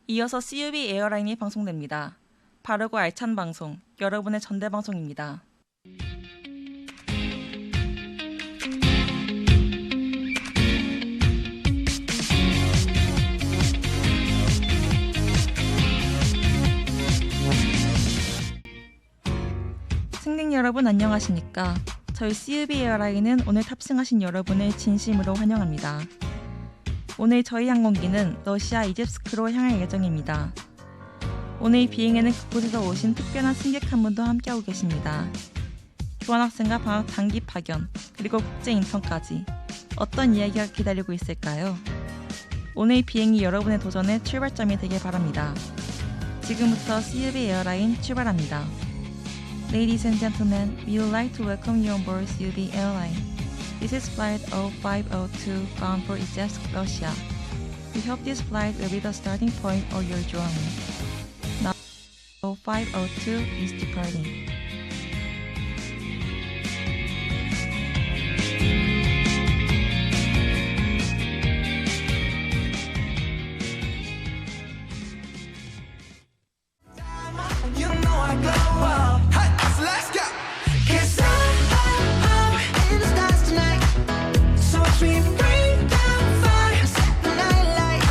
이어서 CUB 에어라인이 방송됩니다. 바르고 알찬 방송, 여러분의 전대 방송입니다. 승객 여러분 안녕하십니까? 저희 CUB 에어라인은 오늘 탑승하신 여러분을 진심으로 환영합니다. 오늘 저희 항공기는 러시아 이젬스크로 향할 예정입니다. 오늘 비행에는 그곳에서 오신 특별한 승객 한 분도 함께하고 계십니다. 교환학생과 방학 단기 파견, 그리고 국제 인턴까지 어떤 이야기가 기다리고 있을까요? 오늘 비행이 여러분의 도전의 출발점이 되길 바랍니다. 지금부터 CUB 에어라인 출발합니다. Ladies and gentlemen, we would like to welcome you on board CUB Airline. This is flight 0502 bound for Ijevsk, Russia. We hope this flight will be the starting point of your journey. Now, 0502 is departing. You know I glow up. Hey, so let's go. 'Cause I'm in the stars tonight. So we bring down fire, set the night light.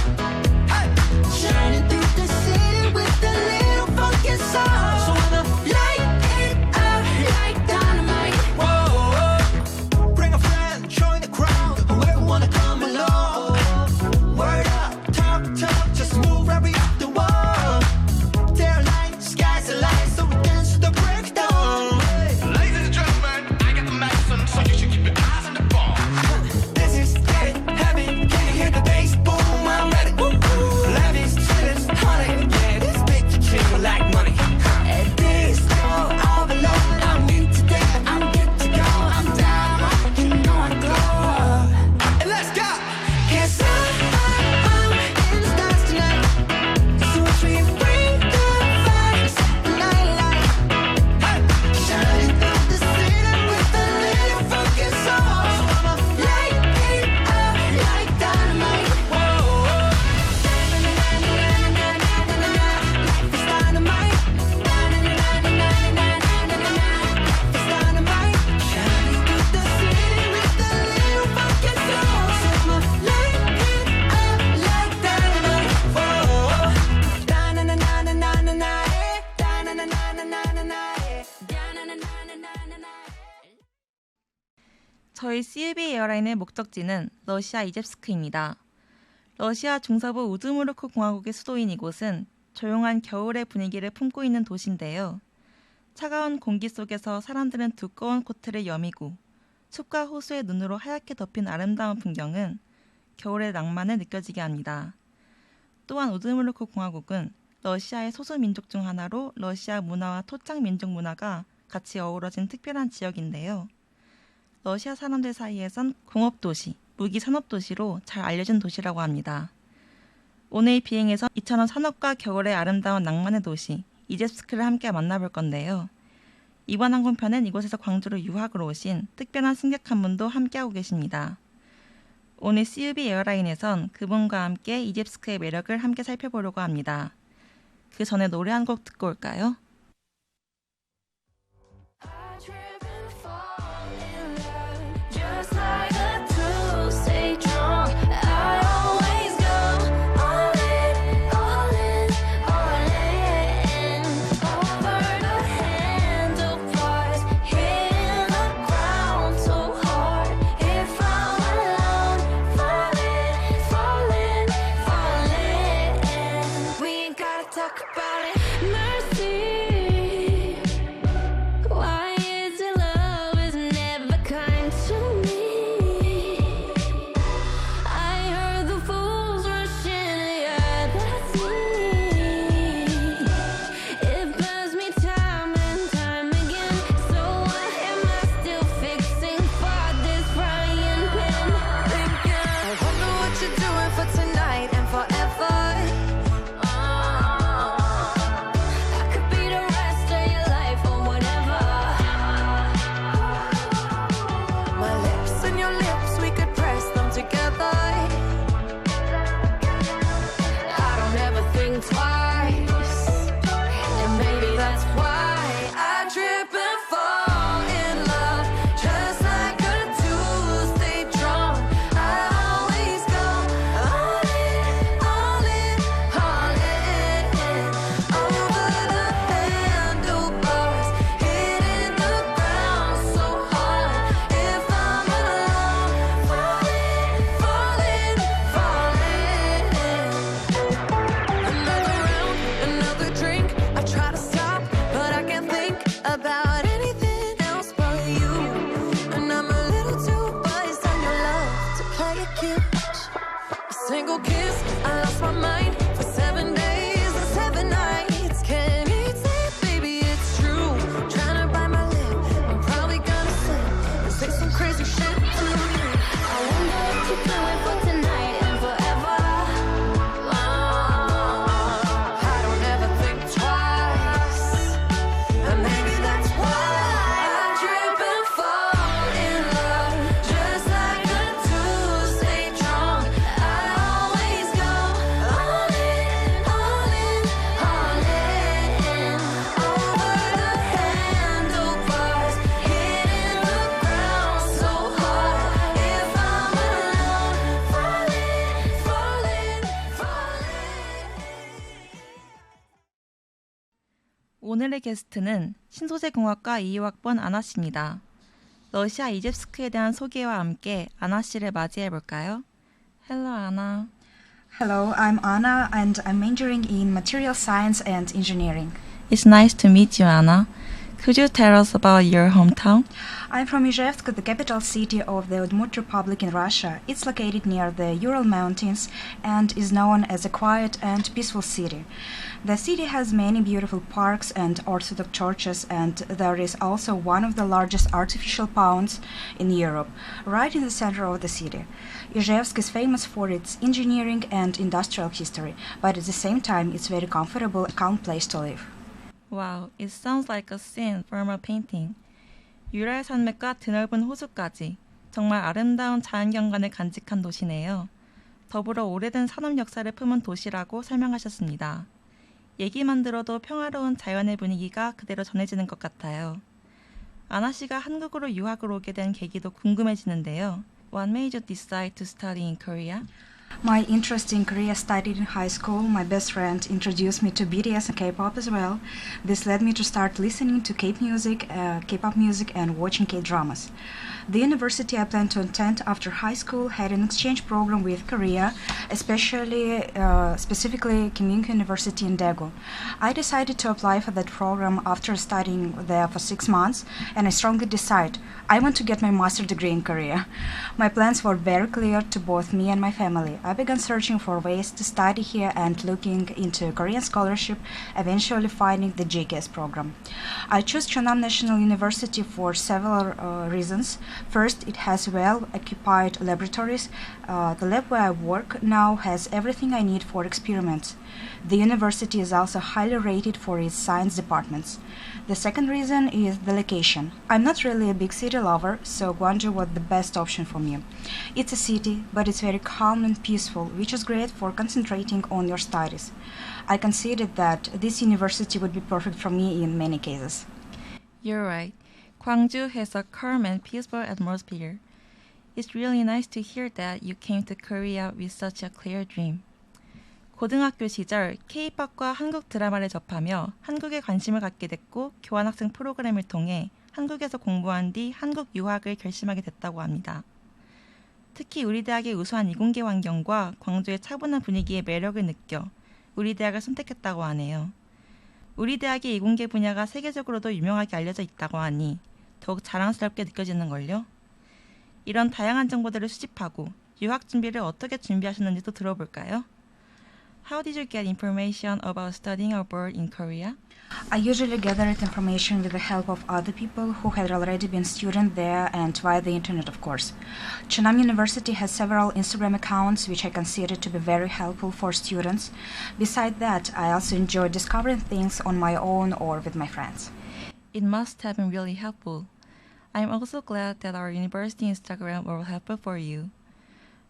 Hey, shining through the city with a little funky soul. So wanna light it up like dynamite. Whoa, bring a friend, join the crowd. Whoever wanna come along. Word up, talk, just move right up the wall. Their light, sky's the light, so we dance to the breakdown. Ladies and gentlemen, I got the medicine, so you should keep your eyes on the ball. This is getting heavy. Can you hear the bass boom? I'm ready. Life is chillin', honey. Yeah, this beat to chill like money. At this go overload. I'm in today. I'm good to go. I'm down. You know I glow up. And let's go. 'Cause I'm in the stars tonight. So we bring the fire, set the night light. Hey, shining through the city with a little funky soul. So I'ma light it up like dynamite. Whoa, life is dynamite. Life is dynamite. Shining through the city with a little funky soul. So I'ma light it up like dynamite. Whoa, 저희 CUB 에어라인의 목적지는 러시아 이젬스크입니다. 러시아 중서부 우드무르크 공화국의 수도인 이곳은 조용한 겨울의 분위기를 품고 있는 도시인데요. 차가운 공기 속에서 사람들은 두꺼운 코트를 여미고 숲과 호수의 눈으로 하얗게 덮인 아름다운 풍경은 겨울의 낭만을 느껴지게 합니다. 또한 우드무르크 공화국은 러시아의 소수 민족 중 하나로 러시아 문화와 토착 민족 문화가 같이 어우러진 특별한 지역인데요. 러시아 사람들 사이에선 공업도시, 무기 산업도시로 잘 알려진 도시라고 합니다. 오늘 비행에서 이처럼 산업과 겨울의 아름다운 낭만의 도시, 이젬스크를 함께 만나볼 건데요. 이번 항공편은 이곳에서 광주로 유학을 오신 특별한 승객 한 분도 함께하고 계십니다. 오늘 CUB 에어라인에선 그분과 함께 이젬스크의 매력을 함께 살펴보려고 합니다. 그 전에 노래 한 곡 듣고 올까요? I trip and fall in love, just like a true stay strong. I always go all in, all in, all in. Over the handlebars, hitting the ground so hard. If I'm alone, falling, falling, falling. We ain't gotta talk about it. Mercy. single kiss, I lost my mind for 7 days and 7 nights. Can't eat, sleep, baby, it's true. Trying to bite my lip, I'm probably gonna slip and say some crazy shit to you. I wonder what you're doing for tonight and forever. I don't ever think twice, and maybe that's why I trip and fall in love, just like a Tuesday drunk. I always go all in, all in, all in, over the handlebars, hitting the ground so hard. If I'm alone, falling, falling, falling. 오늘의 게스트는 신소재공학과 2호학번 아나 씨입니다. 러시아 이젝스크에 대한 소개와 함께 아나 씨를 맞이해 볼까요? Hello, Anna. Hello, I'm Anna and I'm majoring in material science and engineering. It's nice to meet you, Anna. Could you tell us about your hometown? I'm from Izhevsk, the capital city of the Udmurt Republic in Russia. It's located near the Ural Mountains and is known as a quiet and peaceful city. The city has many beautiful parks and Orthodox churches, and there is also one of the largest artificial ponds in Europe, right in the center of the city. Izhevsk is famous for its engineering and industrial history, but at the same time it's a very comfortable, calm place to live. Wow, it sounds like a scene from a painting. 유랄 산맥과 드넓은 호수까지 정말 아름다운 자연경관을 간직한 도시네요. 더불어 오래된 산업 역사를 품은 도시라고 설명하셨습니다. 얘기만 들어도 평화로운 자연의 분위기가 그대로 전해지는 것 같아요. 아나 씨가 한국으로 유학을 오게 된 계기도 궁금해지는데요. What made you decide to study in Korea? My interest in Korea started in high school. My best friend introduced me to BTS and K-pop as well. This led me to start listening to K-pop music and watching K-dramas. The university I planned to attend after high school had an exchange program with Korea, specifically Kyunghee University in Daegu. I decided to apply for that program after studying there for 6 months, and I strongly decided I want to get my master's degree in Korea. My plans were very clear to both me and my family. I began searching for ways to study here and looking into Korean scholarship, eventually finding the JKS program. I chose Chonam National University for several reasons. First, it has well-occupied laboratories. The lab where I work now has everything I need for experiments. The university is also highly rated for its science departments. The second reason is the location. I'm not really a big city lover, so Gwangju was the best option for me. It's a city, but it's very calm and peaceful, which is great for concentrating on your studies. I considered that this university would be perfect for me in many cases. You're right. Gwangju has a calm and peaceful atmosphere. It's really nice to hear that you came to Korea with such a clear dream. 고등학교 시절 K-팝과 한국 드라마를 접하며 한국에 관심을 갖게 됐고 교환학생 프로그램을 통해 한국에서 공부한 뒤 한국 유학을 결심하게 됐다고 합니다. 특히 우리 대학의 우수한 이공계 환경과 광주의 차분한 분위기의 매력을 느껴 우리 대학을 선택했다고 하네요. 우리 대학의 이공계 분야가 세계적으로도 유명하게 알려져 있다고 하니 더욱 자랑스럽게 느껴지는걸요. 이런 다양한 정보들을 수집하고 유학 준비를 어떻게 준비하셨는지도 들어볼까요? How did you get information about studying abroad in Korea? I usually gathered information with the help of other people who had already been students there and via the internet, of course. Chonam University has several Instagram accounts which I consider to be very helpful for students. Besides that, I also enjoy discovering things on my own or with my friends. It must have been really helpful. I'm also glad that our university Instagram were helpful for you.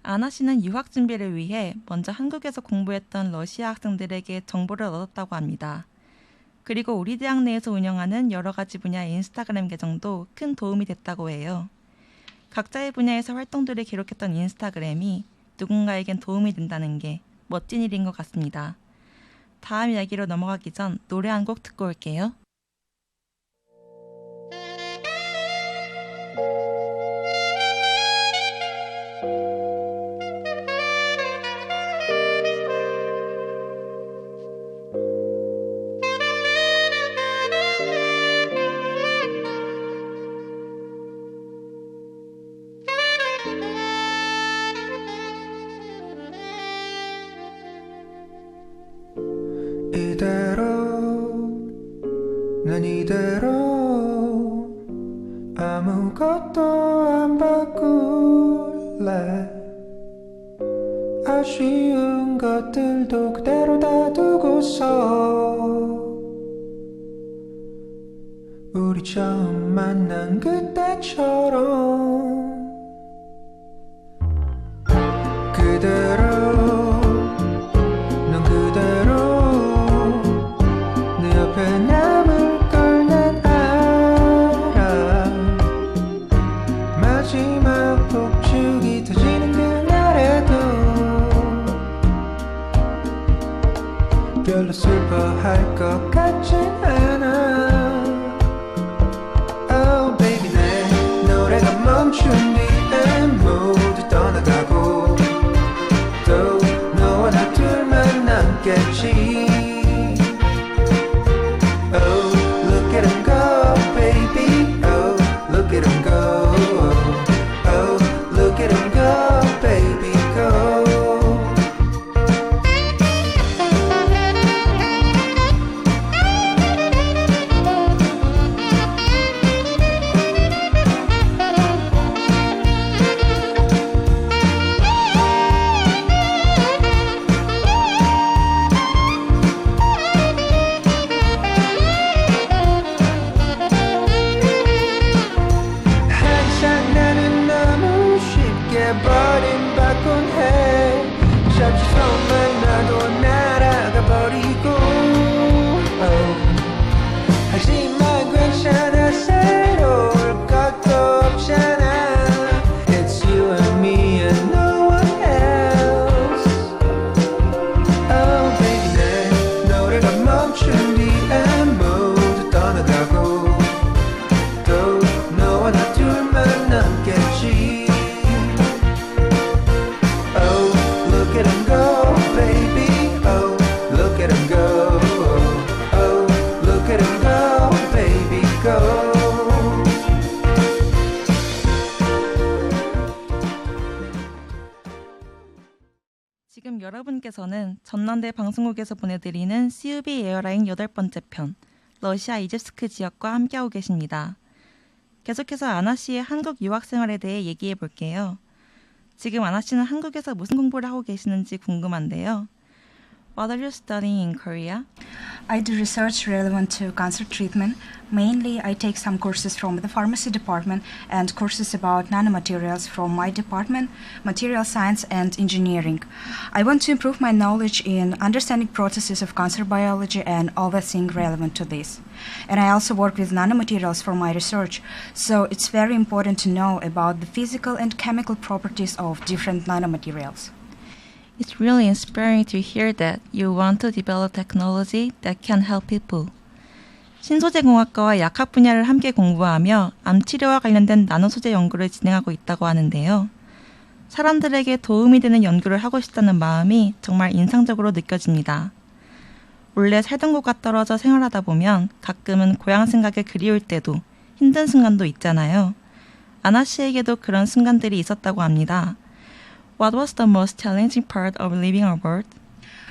아나 씨는 유학 준비를 위해 먼저 한국에서 공부했던 러시아 학생들에게 정보를 얻었다고 합니다. 그리고 우리 대학 내에서 운영하는 여러 가지 분야의 인스타그램 계정도 큰 도움이 됐다고 해요. 각자의 분야에서 활동들을 기록했던 인스타그램이 누군가에겐 도움이 된다는 게 멋진 일인 것 같습니다. 다음 이야기로 넘어가기 전 노래 한 곡 듣고 올게요. 난 이대로 아무것도 안 바꿀래. 아쉬운 것들도 그대로 놔두고서 우리 처음 만난 그때처럼 그대로 넌 그대로 내 옆에 남을 걸 난 알아. 마지막 폭죽이 터지는 그날에도 별로 슬퍼할 것 같진 않아. Oh baby 내 노래가 멈춘 뒤에 모두 떠나가고 또 너와 나 둘만 남겠지. Oh look at him go baby. Oh look at him go. Oh look at him go baby go. 항상 나는 너무 쉽게 버림받곤 해. 잠시 손만 놔도 날아가 버리고 하지만 괜찮아 새로울 것도 없잖아. It's you and me and no one else. Oh baby 내 노래가 멈춘 뒤에 모두 떠나가고 또 너와 나 둘만 남겠지. Oh look at him go baby. Oh look at him go. Oh look at him go baby go. 지금 여러분께서는 전남대 방송국에서 보내드리는 CUB 에어라인 8번째 편 러시아 이집스크 지역과 함께하고 계십니다. 계속해서 아나 씨의 한국 유학 생활에 대해 얘기해 볼게요. 지금 아나 씨는 한국에서 무슨 공부를 하고 계시는지 궁금한데요. What are you studying in Korea? I do research relevant to cancer treatment. Mainly, I take some courses from the pharmacy department and courses about nanomaterials from my department, material science and engineering. I want to improve my knowledge in understanding processes of cancer biology and all the things relevant to this. And I also work with nanomaterials for my research, so it's very important to know about the physical and chemical properties of different nanomaterials. It's really inspiring to hear that you want to develop technology that can help people. 신소재공학과와 약학 분야를 함께 공부하며 암치료와 관련된 나노소재 연구를 진행하고 있다고 하는데요. 사람들에게 도움이 되는 연구를 하고 싶다는 마음이 정말 인상적으로 느껴집니다. 원래 살던 곳과 떨어져 생활하다 보면 가끔은 고향 생각에 그리울 때도 힘든 순간도 있잖아요. 아나 씨에게도 그런 순간들이 있었다고 합니다. What was the most challenging part of living abroad?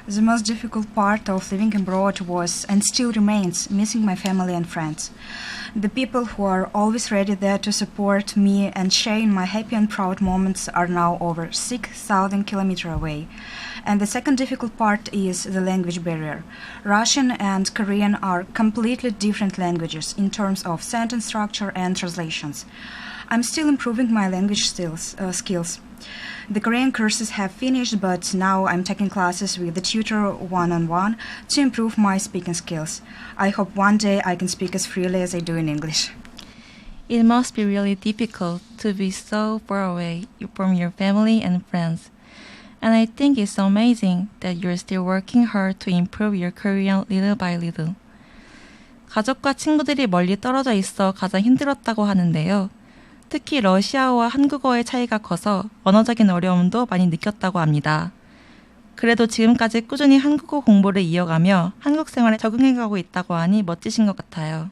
The most difficult part of living abroad was, and still remains, missing my family and friends. The people who are always ready there to support me and share in my happy and proud moments are now over 6,000 kilometers away. And the second difficult part is the language barrier. Russian and Korean are completely different languages in terms of sentence structure and translations. I'm still improving my language skills. The Korean courses have finished, but now I'm taking classes with the tutor one-on-one to improve my speaking skills. I hope one day I can speak as freely as I do in English. It must be really difficult to be so far away from your family and friends. And I think it's amazing that you're still working hard to improve your Korean little by little. 가족과 친구들이 멀리 떨어져 있어 가장 힘들었다고 하는데요. 특히 러시아어와 한국어의 차이가 커서 언어적인 어려움도 많이 느꼈다고 합니다. 그래도 지금까지 꾸준히 한국어 공부를 이어가며 한국 생활에 적응해가고 있다고 하니 멋지신 것 같아요.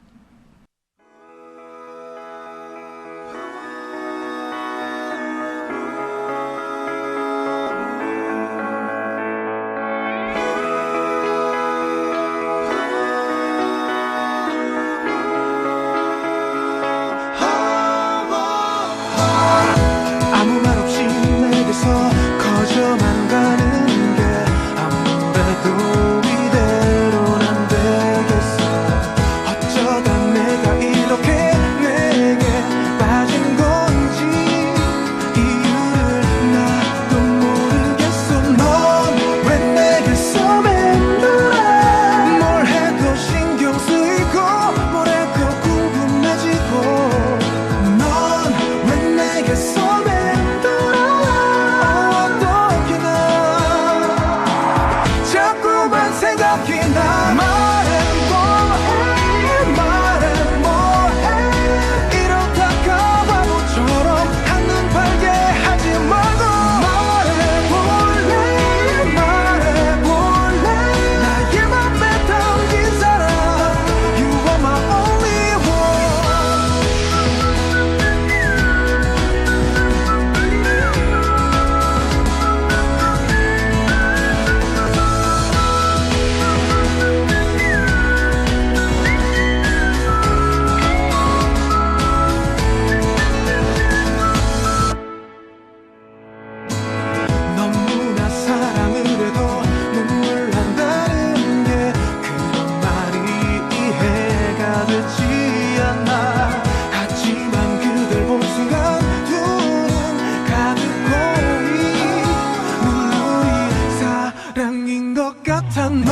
넌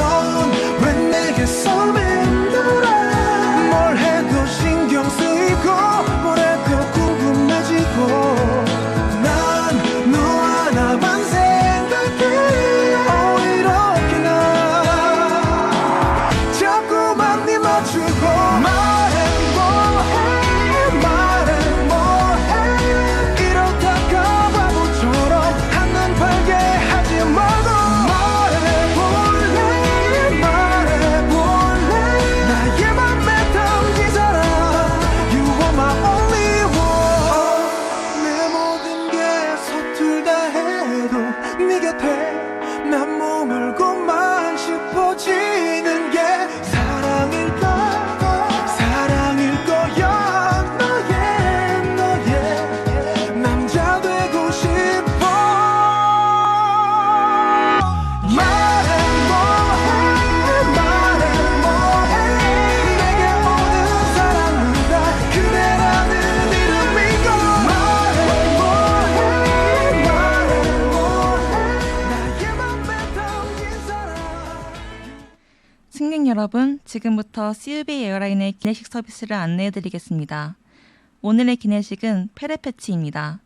왜 내게서 맴돌아 뭘 해도 신경 쓰이고 뭘 해도 궁금해지고 난 너 하나만 생각해 이렇게 나 자꾸만 네 맞추고 말해 뭐해 이러다가 바보처럼 한눈 팔게 하지 말고 말해볼래 나의 맘에 담긴 사람 You are my only one 내 모든 게 서툴다 해도 네 곁에 난 머물고만 싶어지는 게 사랑일 거야 너의 남자 되고 싶어 말해 뭐해 내게 오는 사랑은 다 그대라는 이름이고 말해 뭐해 나의 맘에 담긴 사랑 승객 여러분, 지금부터 CUB 에어라인의 기내식 서비스를 안내해드리겠습니다. 오늘의 기내식은 페레페치입니다.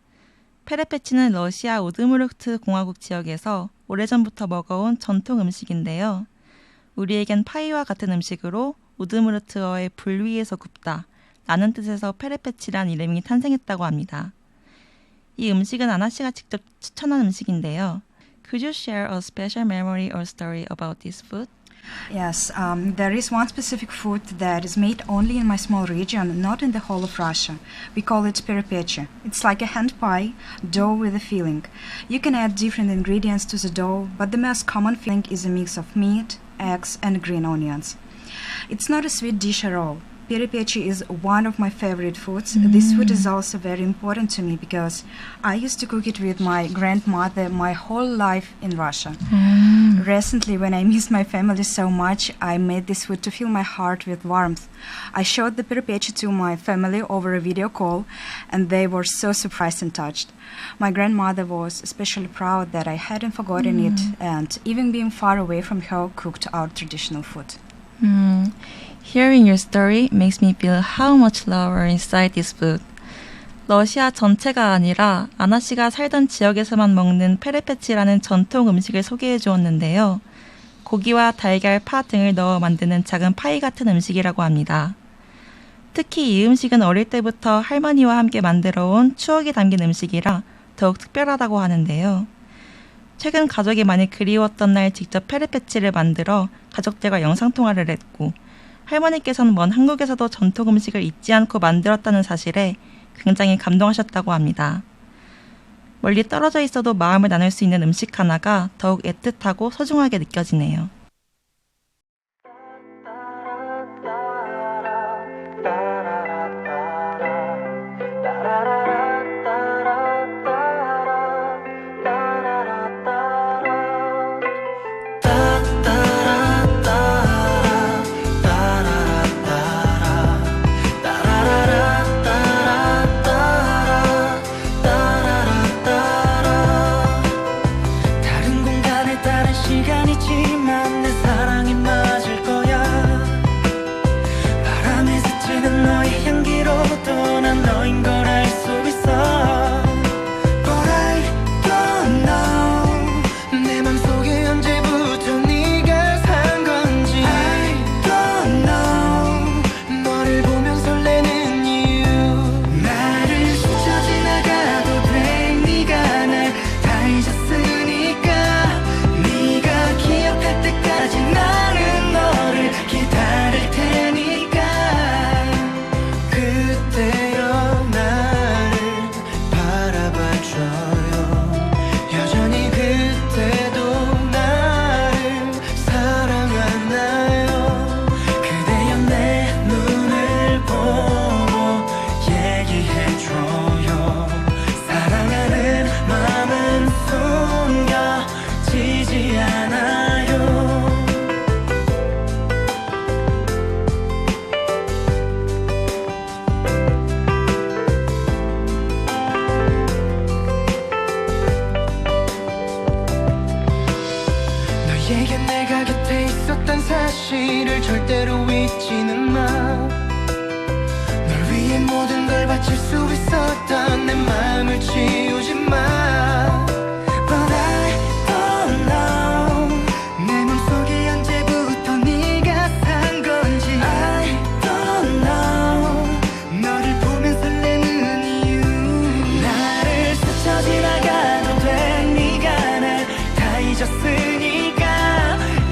페레페치는 러시아 우드무르트 공화국 지역에서 오래전부터 먹어온 전통 음식인데요. 우리에겐 파이와 같은 음식으로 우드무르트어의 불 위에서 굽다 라는 뜻에서 페레페치란 이름이 탄생했다고 합니다. 이 음식은 아나 씨가 직접 추천한 음식인데요. Could you share a special memory or story about this food? Yes, there is one specific food that is made only in my small region, not in the whole of Russia. We call it perepeche. It's like a hand pie, dough with a filling. You can add different ingredients to the dough, but the most common filling is a mix of meat, eggs, and green onions. It's not a sweet dish at all. Perepeche is one of my favorite foods. This food is also very important to me because I used to cook it with my grandmother my whole life in Russia. Recently, when I missed my family so much, I made this food to fill my heart with warmth. I showed the perepeche to my family over a video call, and they were so surprised and touched. My grandmother was especially proud that I hadn't forgotten it, and even being far away from her, cooked our traditional food. Hearing your story makes me feel how much love are inside this food. 러시아 전체가 아니라 아나 씨가 살던 지역에서만 먹는 페레페치라는 전통 음식을 소개해 주었는데요. 고기와 달걀, 파 등을 넣어 만드는 작은 파이 같은 음식이라고 합니다. 특히 이 음식은 어릴 때부터 할머니와 함께 만들어 온 추억이 담긴 음식이라 더욱 특별하다고 하는데요. 최근 가족이 많이 그리웠던 날 직접 페레페치를 만들어 가족들과 영상통화를 했고 할머니께서는 먼 한국에서도 전통 음식을 잊지 않고 만들었다는 사실에 굉장히 감동하셨다고 합니다. 멀리 떨어져 있어도 마음을 나눌 수 있는 음식 하나가 더욱 애틋하고 소중하게 느껴지네요. 다른 공간에 다른 시간이지만 내 사랑이 맞을 거야 바람에 스치는 너의 향기로도 난 너인 걸 알 수 있어 But I don't know 내 맘속에 언제부터 네가 산 건지 I don't know 너를 보면 설레는 이유 나를 스쳐 지나가도 돼 네가 날 다 잊었으니까 네가 기억할 때까지 나는 너를 기다릴 테니까 그때여 나를 바라봐줘요 여전히 그때도 나를 사랑하나요 그대여 내 눈을 보고 얘기해줘요 사랑하는 마음은 숨겨지지 않아요 너에게 내가 곁에 있었단 사실을 절대로 잊지는 마. 널 위해 모든 걸 바칠 수 있었던 내 마음을 지우지 마. But I don't know 내 맘속에 언제부터 네가 산 건지. I don't know 너를 보면 설레는 이유. 나를 스쳐 지나가도 돼. 네가 날 다 잊었으니까.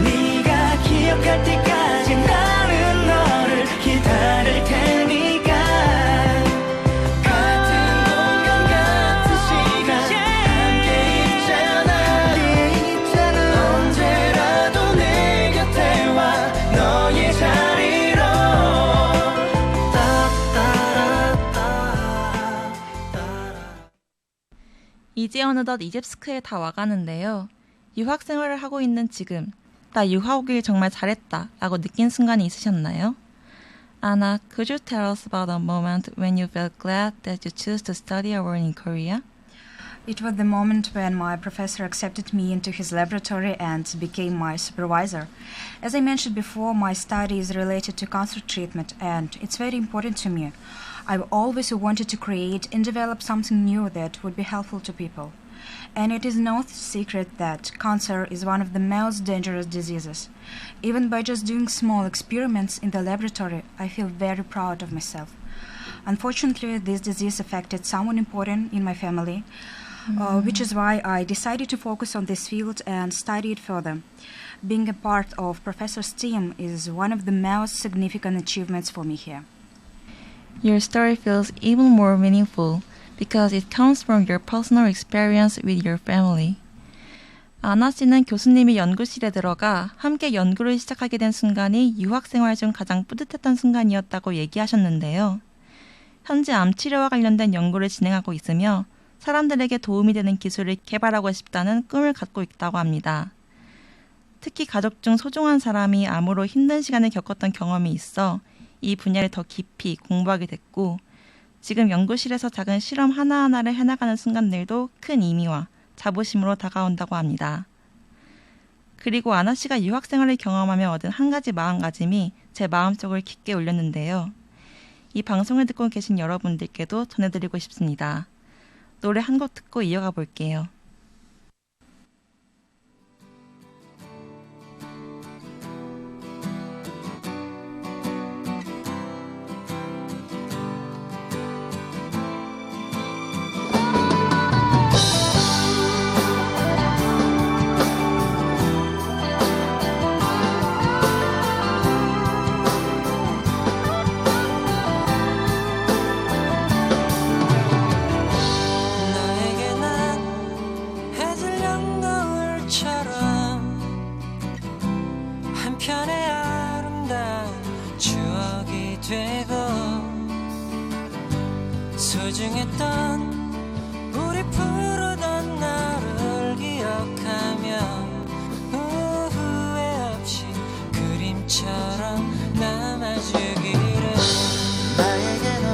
네가 기억할 때까지 나는 너를 기다릴 테니까. 같은 공간 같은 시간 함께 있잖아. 언제라도 내 곁에 와 너의 자리로. 이제 어느덧 이집스크에 다 와가는데요. 유학 생활을 하고 있는 지금 나 유학 오길 정말 잘했다 라고 느낀 순간이 있으셨나요? Anna, could you tell us about a moment when you felt glad that you chose to study abroad in Korea? It was the moment when my professor accepted me into his laboratory and became my supervisor. As I mentioned before, my study is related to cancer treatment and it's very important to me. I've always wanted to create and develop something new that would be helpful to people. And it is no secret that cancer is one of the most dangerous diseases. Even by just doing small experiments in the laboratory, I feel very proud of myself. Unfortunately, this disease affected someone important in my family, which is why I decided to focus on this field and study it further. Being a part of Professor's team is one of the most significant achievements for me here. Your story feels even more meaningful because it comes from your personal experience with your family. 아나 씨는 교수님이 연구실에 들어가 함께 연구를 시작하게 된 순간이 유학 생활 중 가장 뿌듯했던 순간이었다고 얘기하셨는데요. 현재 암 치료와 관련된 연구를 진행하고 있으며 사람들에게 도움이 되는 기술을 개발하고 싶다는 꿈을 갖고 있다고 합니다. 특히 가족 중 소중한 사람이 암으로 힘든 시간을 겪었던 경험이 있어 이 분야를 더 깊이 공부하게 됐고 지금 연구실에서 작은 실험 하나하나를 해나가는 순간들도 큰 의미와 자부심으로 다가온다고 합니다. 그리고 아나 씨가 유학 생활을 경험하며 얻은 한 가지 마음가짐이 제 마음속을 깊게 울렸는데요. 이 방송을 듣고 계신 여러분들께도 전해드리고 싶습니다. 노래 한 곡 듣고 이어가 볼게요. 너에게 난 해질녘 노을처럼 한편의 아름다운 추억이 되고 소중했던 우리 부르던 나를 기억하며 후회 없이 그림처럼 남아주기를. 나에게는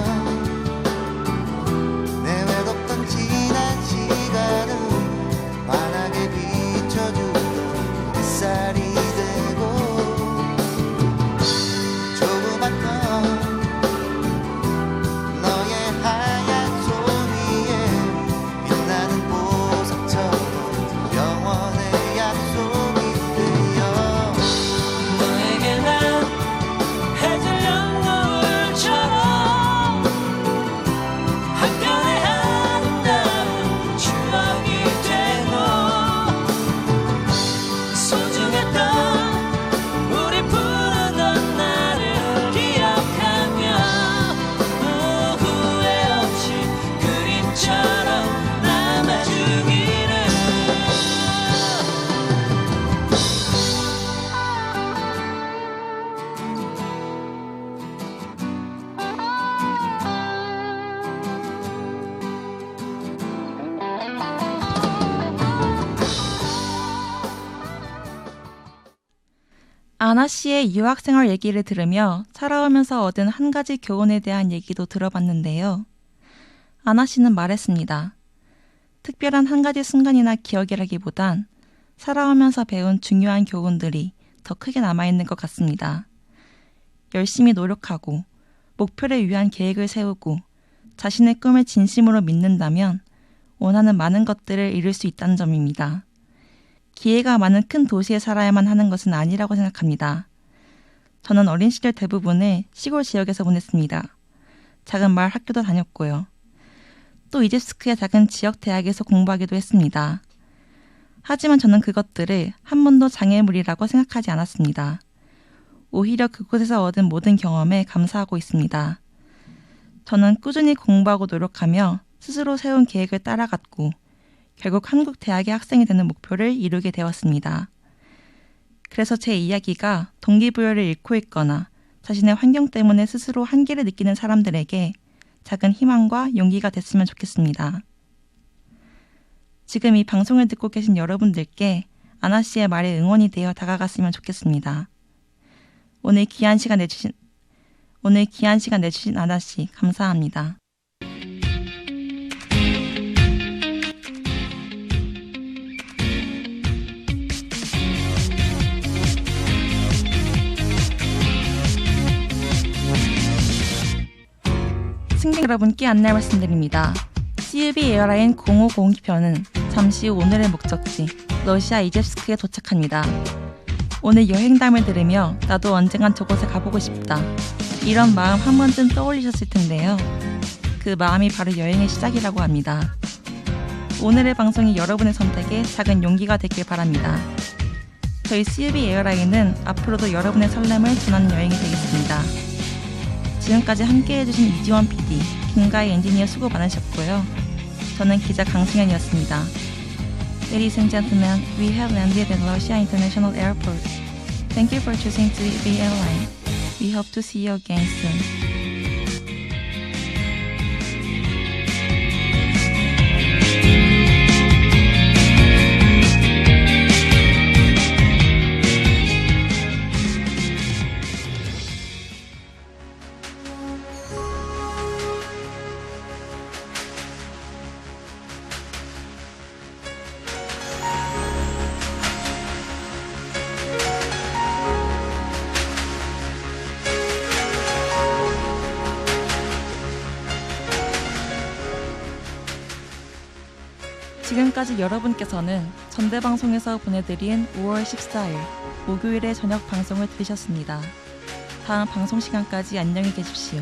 내 외롭던 지난 시간을 환하게 비춰주던 햇살이 되고 조그맣던 너의 하얀 손 위에 빛나는 보석처럼 영원의 약속이 되어. 너에게 난 해질녘 노을처럼 한편의 아름다운 추억이 되고 소중했던 우리 부르던 나를 기억하며 후회 없이 그림처럼 남아주기를. 아나 씨의 유학 생활 얘기를 들으며 살아오면서 얻은 한 가지 교훈에 대한 얘기도 들어봤는데요. 아나 씨는 말했습니다. 특별한 한 가지 순간이나 기억이라기보단 살아오면서 배운 중요한 교훈들이 더 크게 남아있는 것 같습니다. 열심히 노력하고 목표를 위한 계획을 세우고 자신의 꿈을 진심으로 믿는다면 원하는 많은 것들을 이룰 수 있다는 점입니다. 기회가 많은 큰 도시에 살아야만 하는 것은 아니라고 생각합니다. 저는 어린 시절 대부분을 시골 지역에서 보냈습니다. 작은 마을 학교도 다녔고요. 또 이집스크의 작은 지역 대학에서 공부하기도 했습니다. 하지만 저는 그것들을 한 번도 장애물이라고 생각하지 않았습니다. 오히려 그곳에서 얻은 모든 경험에 감사하고 있습니다. 저는 꾸준히 공부하고 노력하며 스스로 세운 계획을 따라갔고 결국 한국 대학의 학생이 되는 목표를 이루게 되었습니다. 그래서 제 이야기가 동기부여를 잃고 있거나 자신의 환경 때문에 스스로 한계를 느끼는 사람들에게 작은 희망과 용기가 됐으면 좋겠습니다. 지금 이 방송을 듣고 계신 여러분들께 아나 씨의 말에 응원이 되어 다가갔으면 좋겠습니다. 오늘 귀한 시간 내주신 아나 씨 감사합니다. 승객 여러분께 안내 말씀드립니다. CUB 에어라인 0502편은 잠시 후 오늘의 목적지 러시아 이젬스크에 도착합니다. 오늘 여행담을 들으며 나도 언젠간 저곳에 가보고 싶다. 이런 마음 한 번쯤 떠올리셨을 텐데요. 그 마음이 바로 여행의 시작이라고 합니다. 오늘의 방송이 여러분의 선택에 작은 용기가 되길 바랍니다. 저희 CUB 에어라인은 앞으로도 여러분의 설렘을 전하는 여행이 되겠습니다. 지금까지 함께해주신 이지원 PD, 김가희 엔지니어 수고 많으셨고요. 저는 기자 강승현이었습니다. Ladies and gentlemen, we have landed at Russia International Airport. Thank you for choosing CUB Airline. We hope to see you again soon. 지금까지 여러분께서는 전대방송에서 보내드린 5월 14일 목요일의 저녁 방송을 들으셨습니다. 다음 방송 시간까지 안녕히 계십시오.